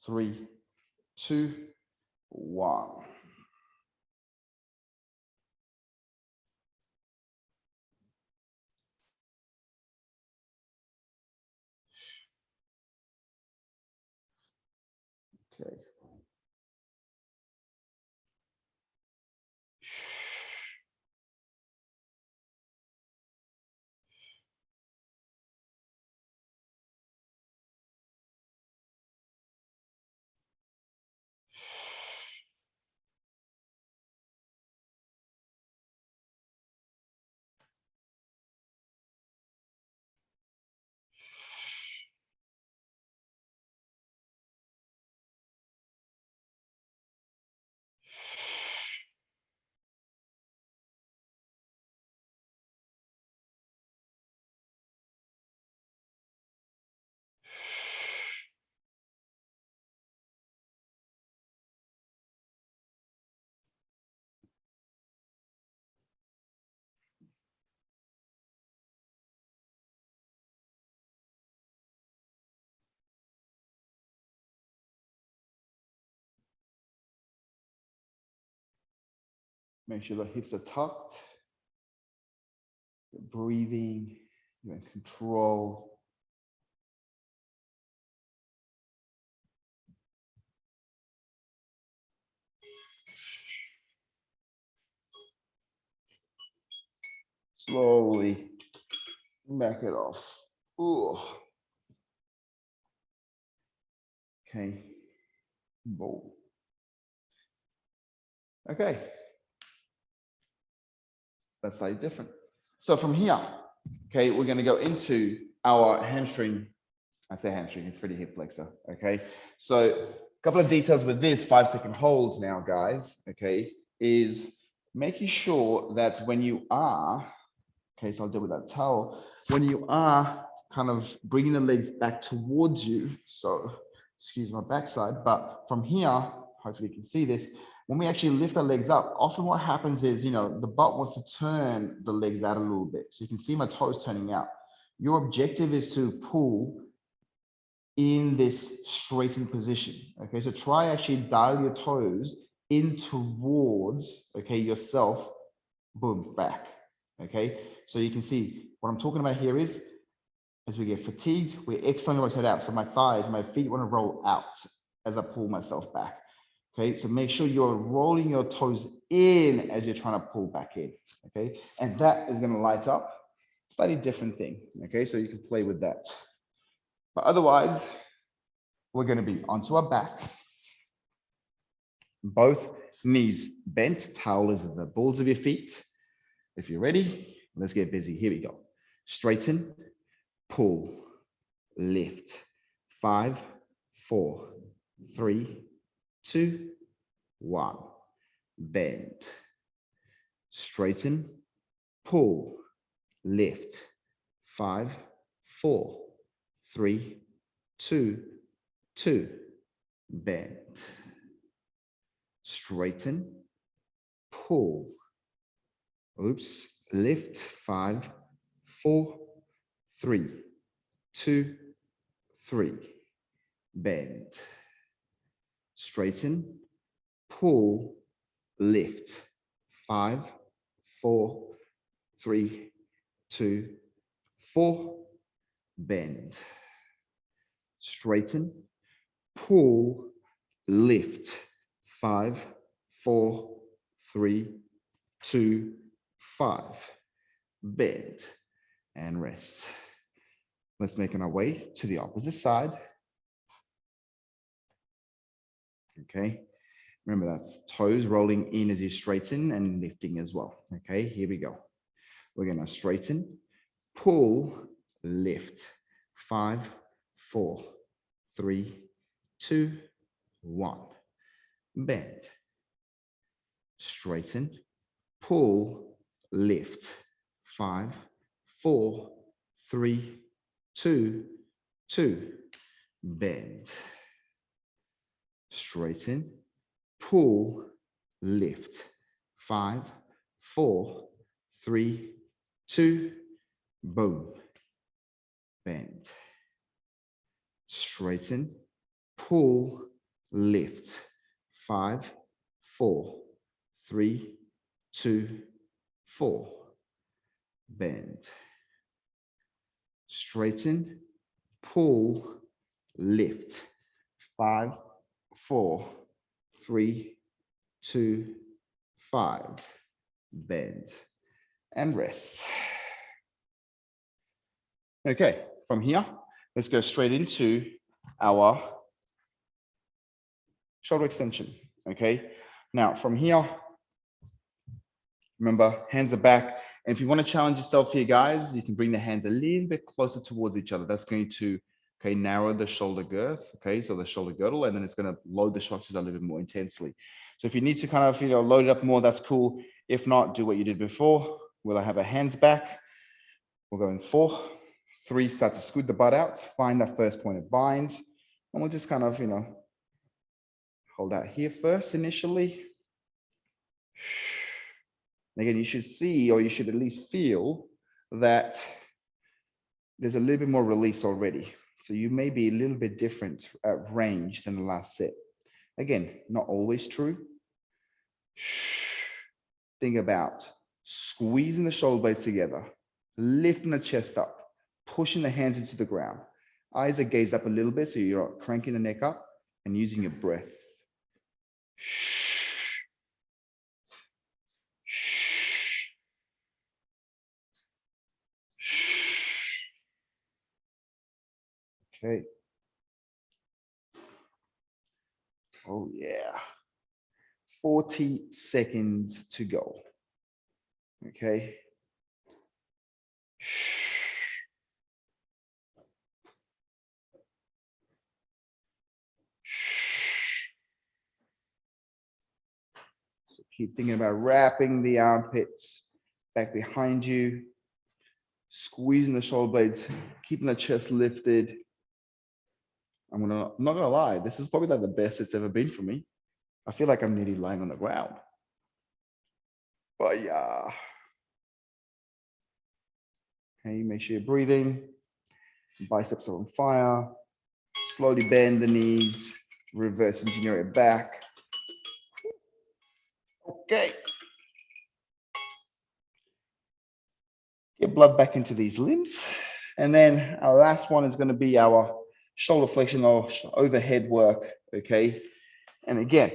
3, 2, 1. Okay. Make sure the hips are tucked. You're breathing, you're in control. Slowly back it off. Ooh. Okay. Boom. Okay. That's slightly different. So from here, okay, we're going to go into our hamstring. I say hamstring, it's pretty hip flexor. Okay. So a couple of details with this 5-second holds now, guys, okay, is making sure that when you are, okay, so I'll deal with that towel. When you are kind of bringing the legs back towards you, so excuse my backside, but from here, hopefully you can see this, when we actually lift our legs up, often what happens is, you know, the butt wants to turn the legs out a little bit. So you can see my toes turning out. Your objective is to pull in this straightened position. Okay, so try actually dial your toes in towards, okay, yourself, boom, back. Okay, so you can see what I'm talking about here is as we get fatigued, we externally rotate out. So my thighs, my feet want to roll out as I pull myself back. Okay, so make sure you're rolling your toes in as you're trying to pull back in. Okay, and that is going to light up. Slightly different thing. Okay, so you can play with that. But otherwise, we're going to be onto our back. Both knees bent, towel is at the balls of your feet. If you're ready, let's get busy. Here we go. Straighten, pull, lift. 5, 4, 3, 2, 1. Bend. Straighten, pull, lift. 5, 4, 3, 2, 2. Bend. Straighten, pull. Oops, lift. 5, 4, 3, 2, 3. Bend. Straighten, pull, lift. 5, 4, 3, 2, 4. Bend. Straighten, pull, lift. 5, 4, 3, 2, 5. Bend and rest. Let's make our way to the opposite side. Okay. Remember that toes rolling in as you straighten and lifting as well. Okay, here we go. We're going to straighten, pull, lift. 5, 4, 3, 2, 1. Bend. Straighten, pull, lift. 5, 4, 3, 2, 2. Bend. Straighten, pull, lift. 5, 4, 3, 2, boom. Bend. Straighten, pull, lift. 5, 4, 3, 2, 4. Bend. Straighten, pull, lift. 5, 4, 3, 2, 5. Bend and rest. Okay, from here, let's go straight into our shoulder extension. Okay, now from here, remember, hands are back. And if you want to challenge yourself here, guys, you can bring the hands a little bit closer towards each other. That's going to, okay, narrow the shoulder girth. Okay, so the shoulder girdle, and then it's going to load the shoulders a little bit more intensely. So if you need to kind of, load it up more, that's cool. If not, do what you did before. We'll have our hands back. We're going 4, 3, start to scoot the butt out. Find that first point of bind. And we'll just kind of, hold out here first initially. Again, you should see, or you should at least feel that there's a little bit more release already. So you may be a little bit different at range than the last set. Again, not always true. think about squeezing the shoulder blades together, lifting the chest up, pushing the hands into the ground. Eyes are gazed up a little bit, so you're cranking the neck up and using your breath. Okay. Oh, yeah. 40 seconds to go. Okay. So keep thinking about wrapping the armpits back behind you, squeezing the shoulder blades, keeping the chest lifted. I'm not gonna lie, this is probably like the best it's ever been for me. I feel like I'm nearly lying on the ground. But yeah. Okay, make sure you're breathing. Biceps are on fire. Slowly bend the knees, reverse engineer it back. Okay. Get blood back into these limbs. And then our last one is going to be our shoulder flexion or overhead work. Okay. And again,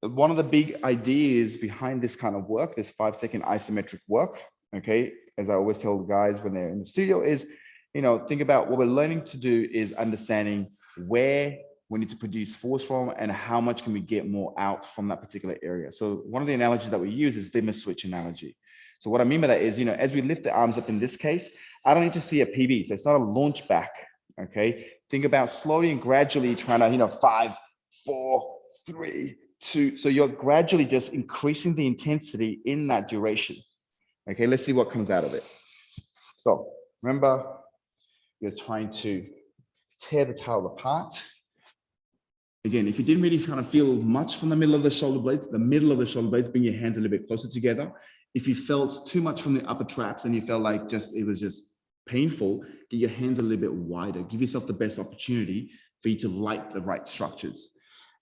one of the big ideas behind this kind of work, this 5-second isometric work, okay, as I always tell the guys when they're in the studio is, think about what we're learning to do is understanding where we need to produce force from and how much can we get more out from that particular area. So one of the analogies that we use is dimmer switch analogy. So what I mean by that is, as we lift the arms up in this case, I don't need to see a PB. So it's not a launch back, okay? Think about slowly and gradually trying to, 5, 4, 3, 2. So you're gradually just increasing the intensity in that duration. Okay, let's see what comes out of it. So remember, you're trying to tear the towel apart. Again, if you didn't really kind of feel much from the middle of the shoulder blades, bring your hands a little bit closer together. If you felt too much from the upper traps and you felt like it was just painful, get your hands a little bit wider. Give yourself the best opportunity for you to light the right structures.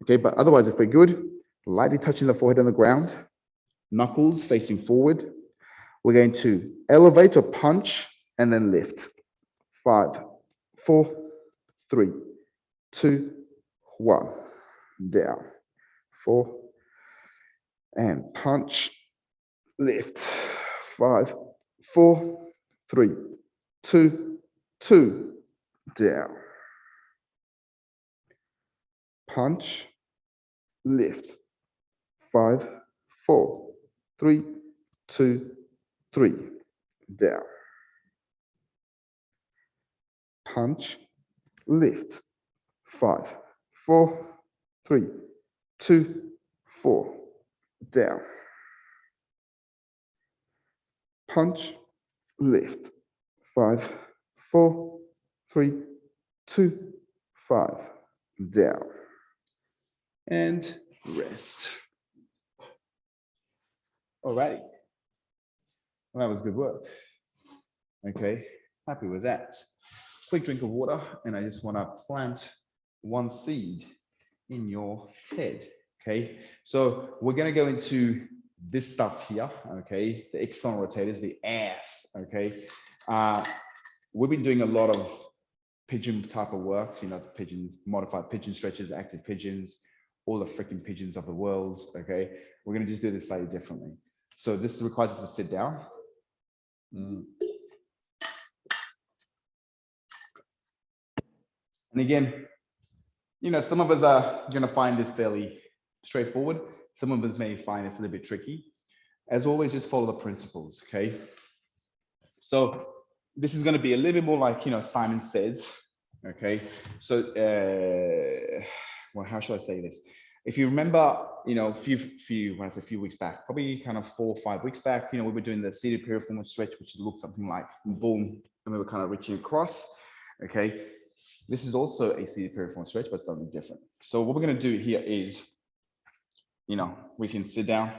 Okay, but otherwise, if we're good, lightly touching the forehead on the ground, knuckles facing forward. We're going to elevate or punch and then lift. 5, 4, 3, 2, 1. Down. 4. And punch, lift. 5, 4, 3, 2, 2. Down. Punch, lift. 5, 4, 3, 2, 3. Down. Punch, lift. 5, 4, 3, 2, 4. Down. Punch, lift. 5, 4, 3, 2, 5. Down. And rest. All right. Well, that was good work. Okay, happy with that. Quick drink of water, and I just want to plant one seed in your head. Okay, so we're going to go into this stuff here. Okay, the external rotators, the ass. Okay, we've been doing a lot of pigeon type of work, pigeon, modified pigeon stretches, active pigeons, all the freaking pigeons of the world. Okay, we're going to just do this slightly differently. So this requires us to sit down. And again, some of us are going to find this fairly straightforward. Some of us may find this a little bit tricky. As always, just follow the principles, okay? So this is going to be a little bit more like, Simon Says, okay? So, well, how should I say this? If you remember, when I say a few weeks back, probably kind of 4 or 5 weeks back, we were doing the seated piriform stretch, which looked something like boom, and we were kind of reaching across, okay? This is also a seated piriform stretch, but something different. So what we're going to do here is, we can sit down,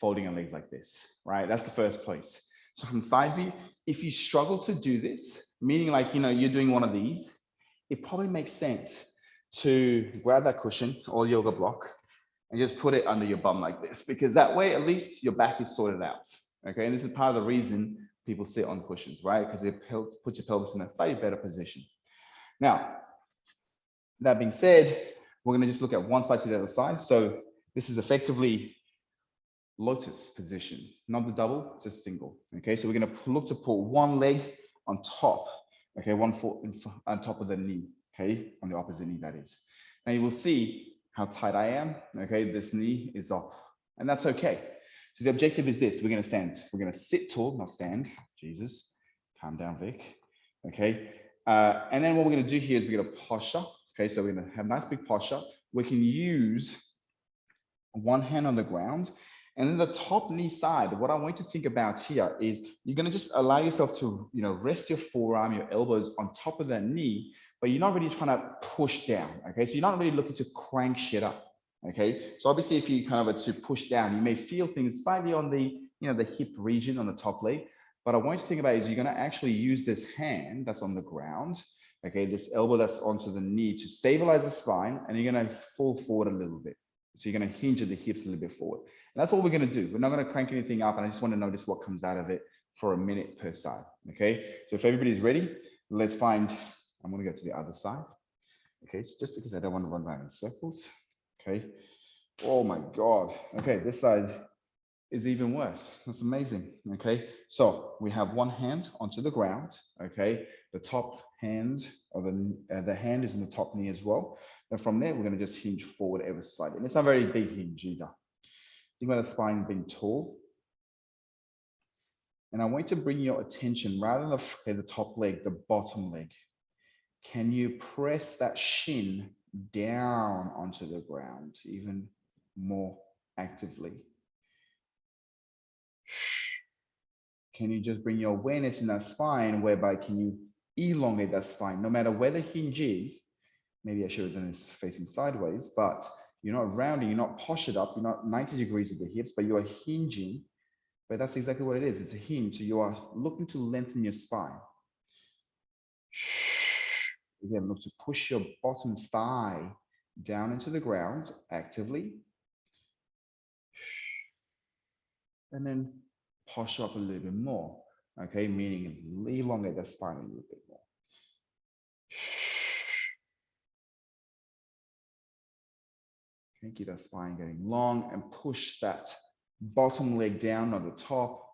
folding our legs like this, right? That's the first place. So from side view, if you struggle to do this, meaning like, you're doing one of these, it probably makes sense to grab that cushion or yoga block and just put it under your bum like this, because that way, at least your back is sorted out. Okay, and this is part of the reason people sit on cushions, right? Because it puts your pelvis in a slightly better position. Now, that being said, we're going to just look at one side to the other side. So this is effectively lotus position, not the double, just single. Okay, so we're going to look to pull one leg on top. Okay, one foot on top of the knee. Okay, on the opposite knee, that is. Now you will see how tight I am. Okay, this knee is off, and that's okay. So the objective is this: we're going to stand. We're going to sit tall, not stand. Jesus, calm down, Vic. Okay, and then what we're going to do here is we're going to posture. Okay, so we're going to have nice big posture. We can use one hand on the ground, and then the top knee side. What I want you to think about here is you're going to just allow yourself to, rest your forearm, your elbows on top of that knee, but you're not really trying to push down. Okay, so you're not really looking to crank shit up. Okay, so obviously if you kind of are to push down, you may feel things slightly on the, the hip region on the top leg. But I want you to think about is you're going to actually use this hand that's on the ground, okay, this elbow that's onto the knee to stabilize the spine, and you're going to fall forward a little bit. So you're going to hinge at the hips a little bit forward. And that's all we're going to do. We're not going to crank anything up, and I just want to notice what comes out of it for a minute per side. Okay, so if everybody's ready, let's find, I'm going to go to the other side. Okay, so just because I don't want to run around in circles. Okay. Oh my God. Okay, this side is even worse. That's amazing. Okay, so we have one hand onto the ground. Okay, the top hand or the hand is in the top knee as well. And from there, we're going to just hinge forward ever so slightly. And it's not a very big hinge either. Think about the spine being tall. And I want you to bring your attention rather than the top leg, the bottom leg. Can you press that shin down onto the ground even more actively? Can you just bring your awareness in that spine, whereby can you elongate that spine, no matter where the hinge is? Maybe I should have done this facing sideways, but you're not rounding, you're not postured up, you're not 90 degrees at the hips, but you are hinging. But that's exactly what it is. It's a hinge. So you are looking to lengthen your spine. Again, look to push your bottom thigh down into the ground actively. And then posture up a little bit more. Okay, meaning elongate the spine a little bit more. Okay, keep that spine getting long and push that bottom leg down on the top.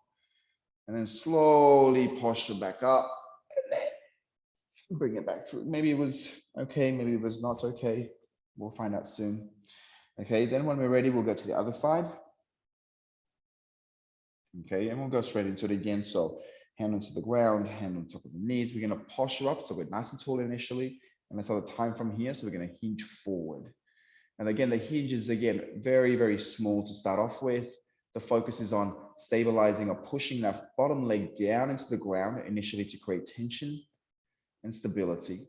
And then slowly posture back up. And then bring it back through. Maybe it was okay, maybe it was not okay. We'll find out soon. Okay, then when we're ready, we'll go to the other side. Okay, and we'll go straight into it again. So hand onto the ground, hand on top of the knees. We're going to posture up, so we're nice and tall initially. And let's have the time from here. So we're going to hinge forward. And again, the hinge is, again, very, very small to start off with. The focus is on stabilizing or pushing that bottom leg down into the ground initially to create tension and stability.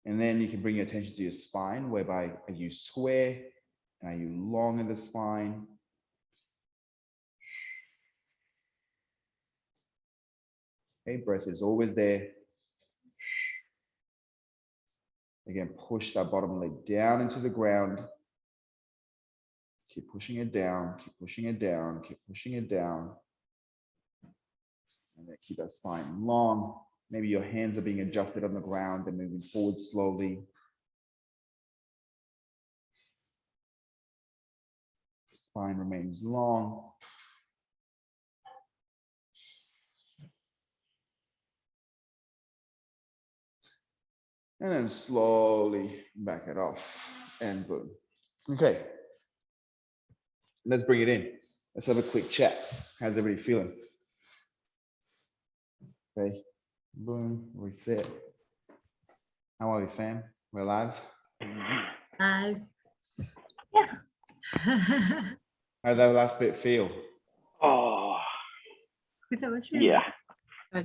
And then you can bring your attention to your spine, whereby are you square and are you long in the spine? Okay, breath is always there. Again, push that bottom leg down into the ground. Keep pushing it down, keep pushing it down, keep pushing it down. And then keep that spine long. Maybe your hands are being adjusted on the ground and moving forward slowly. Spine remains long. And then slowly back it off and boom. Okay. Let's bring it in. Let's have a quick chat. How's everybody feeling? Okay. Boom. Reset. How are we, fam? We're live? Live. Yeah. How did that last bit feel? Oh, That was really yeah.